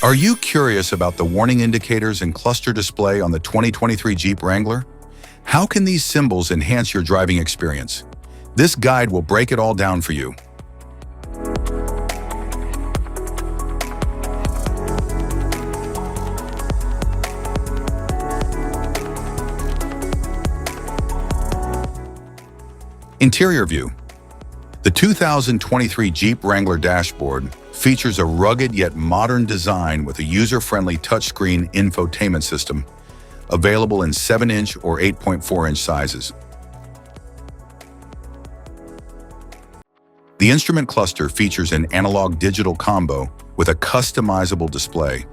Are you curious about the warning indicators and cluster display on the 2023 Jeep Wrangler? How can these symbols enhance your driving experience? This guide will break it all down for you. Interior view. The 2023 Jeep Wrangler dashboard features a rugged yet modern design with a user-friendly touchscreen infotainment system available in 7-inch or 8.4-inch sizes. The instrument cluster features an analog-digital combo with a customizable display,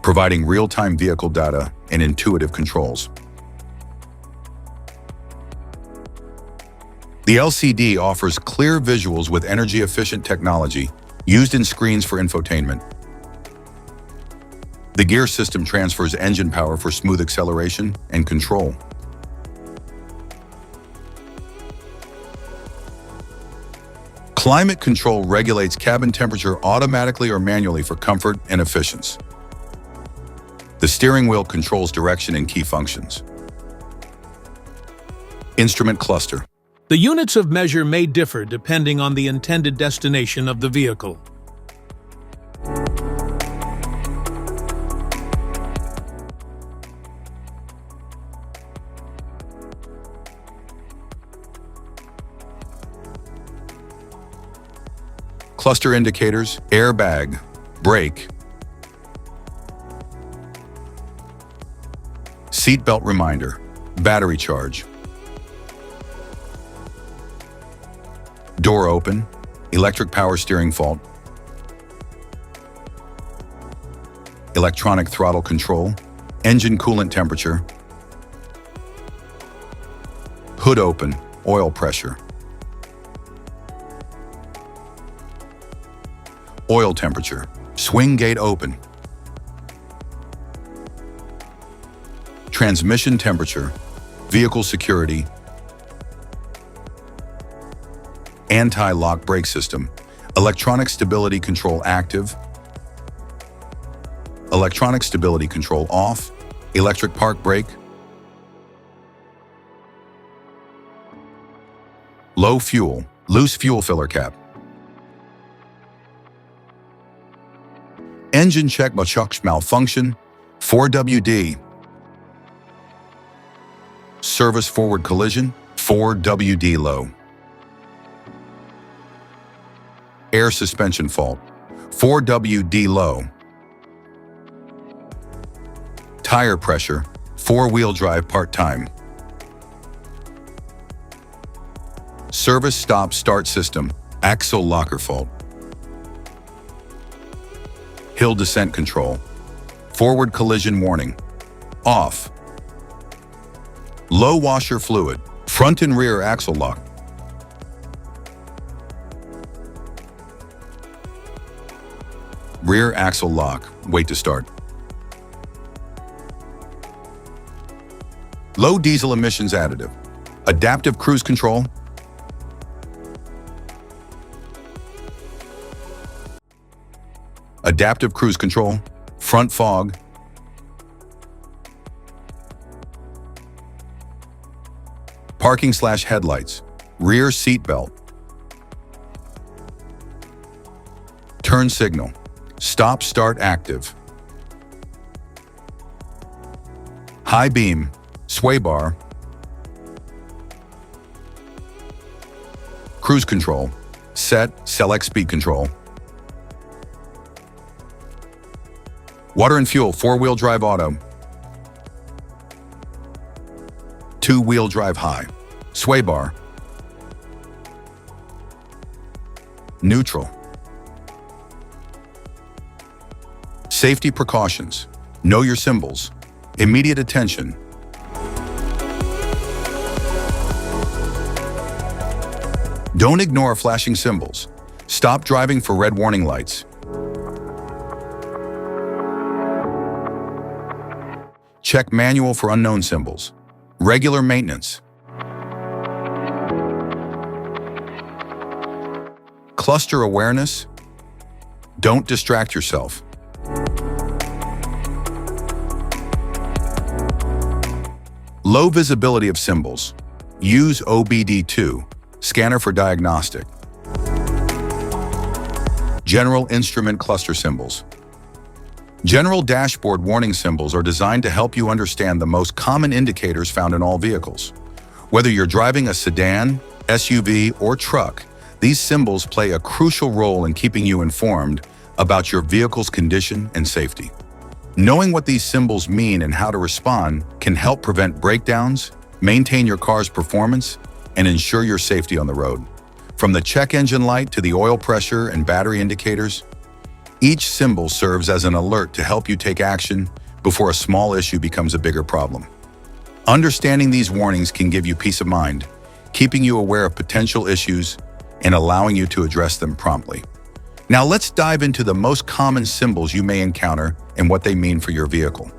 providing real-time vehicle data and intuitive controls. The LCD offers clear visuals with energy-efficient technology used in screens for infotainment. The gear system transfers engine power for smooth acceleration and control. Climate control regulates cabin temperature automatically or manually for comfort and efficiency. The steering wheel controls direction and key functions. Instrument cluster. The units of measure may differ depending on the intended destination of the vehicle. Cluster indicators, airbag, brake, seatbelt reminder, battery charge, door open, electric power steering fault, electronic throttle control, engine coolant temperature, hood open, oil pressure, oil temperature, swing gate open, transmission temperature, vehicle security, anti-lock brake system, electronic stability control active, electronic stability control off, electric park brake, low fuel, loose fuel filler cap, engine check malfunction, 4WD, service forward collision, 4WD low, air suspension fault, 4WD low, tire pressure, 4-wheel drive part-time, service stop start system, axle locker fault, hill descent control, forward collision warning, off, low washer fluid, front and rear axle lock, rear axle lock, wait to start, low diesel emissions additive, adaptive cruise control, adaptive cruise control, front fog, parking/headlights, rear seat belt, turn signal, stop start active, high beam, sway bar, cruise control, select speed control, water and fuel 4-wheel drive auto, 2-wheel drive high, sway bar, neutral. Safety precautions, know your symbols, immediate attention. Don't ignore flashing symbols. Stop driving for red warning lights. Check manual for unknown symbols. Regular maintenance. Cluster awareness. Don't distract yourself. Low visibility of symbols. Use OBD2, scanner for diagnostic. General instrument cluster symbols. General dashboard warning symbols are designed to help you understand the most common indicators found in all vehicles. Whether you're driving a sedan, SUV, or truck, these symbols play a crucial role in keeping you informed about your vehicle's condition and safety. Knowing what these symbols mean and how to respond can help prevent breakdowns, maintain your car's performance, and ensure your safety on the road. From the check engine light to the oil pressure and battery indicators, each symbol serves as an alert to help you take action before a small issue becomes a bigger problem. Understanding these warnings can give you peace of mind, keeping you aware of potential issues and allowing you to address them promptly. Now let's dive into the most common symbols you may encounter and what they mean for your vehicle.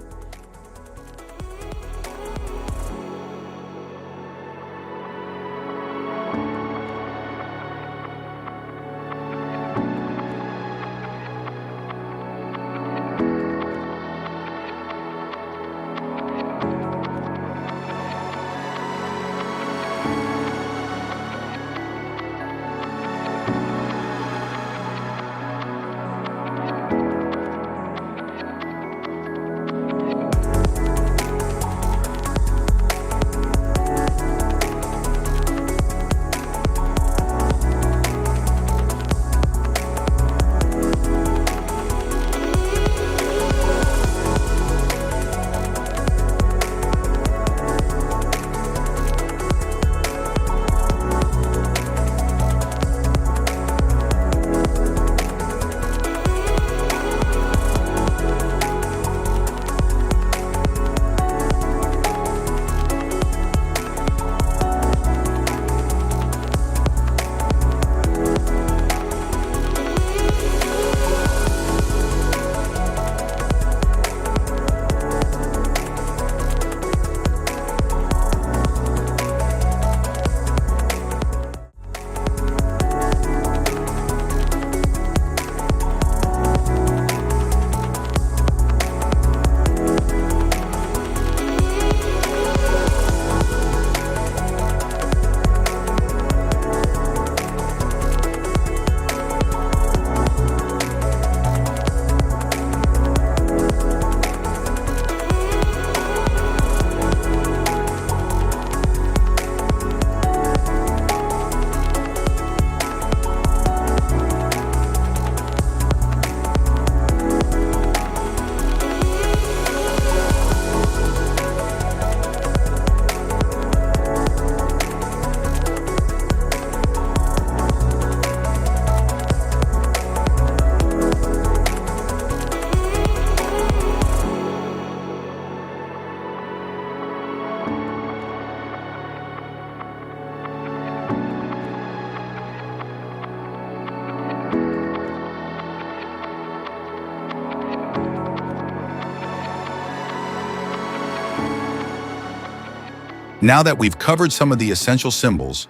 Now that we've covered some of the essential symbols,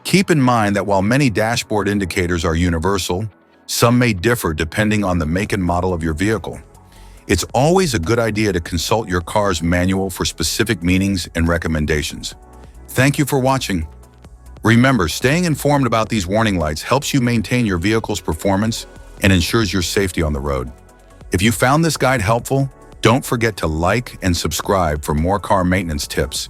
keep in mind that while many dashboard indicators are universal, some may differ depending on the make and model of your vehicle. It's always a good idea to consult your car's manual for specific meanings and recommendations. Thank you for watching. Remember, staying informed about these warning lights helps you maintain your vehicle's performance and ensures your safety on the road. If you found this guide helpful, don't forget to like and subscribe for more car maintenance tips.